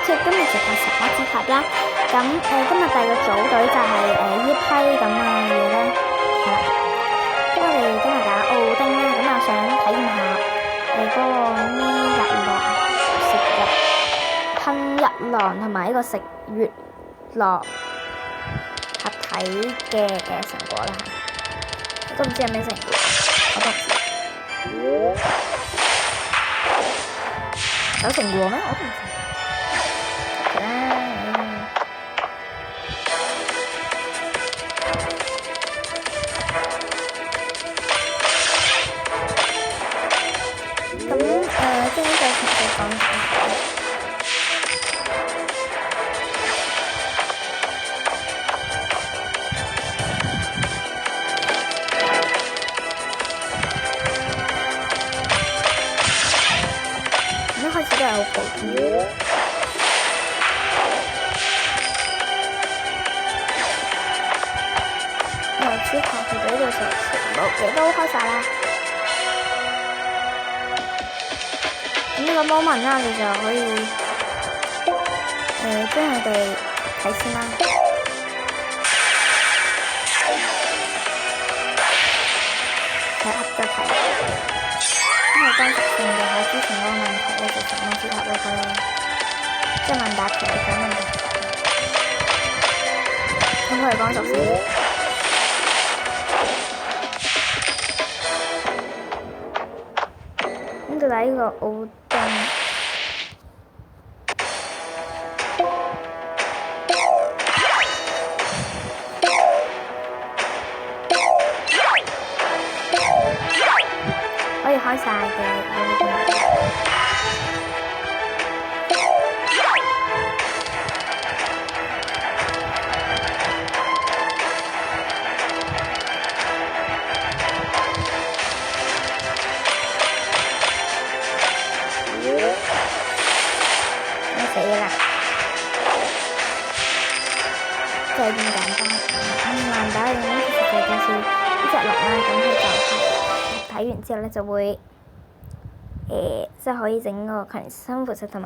貼，今日就拍什麼紙塔啦。咁今日第二個組隊就係呢批咁嘅嘢咧，係啦。咁我哋今日打奧丁啦，咁我想體驗下嗰個咩日落、食日、噴日狼同埋呢個食月落合體嘅成果啦。都唔知係咩成果，我都唔知。有成果咩？我都唔知。係啦。咁即係呢個情緒講一開始都係好普通。之後佢哋呢度就全部嘢都開晒啦。咁呢個 moment 啦，你就可以將佢哋睇先啦。睇下就睇。因為當時性嘅喺之前嗰個問題咧，就成咗之後嗰個即係問答題嘅問題。咁佢哋講熟先。到底呢個奧丁可以開晒嘅。死啦！就係咁簡單。慢打嘅呢，其實就係介紹呢隻龍啦。咁佢就係睇完之後咧，就會即係可以整個強身扶實同埋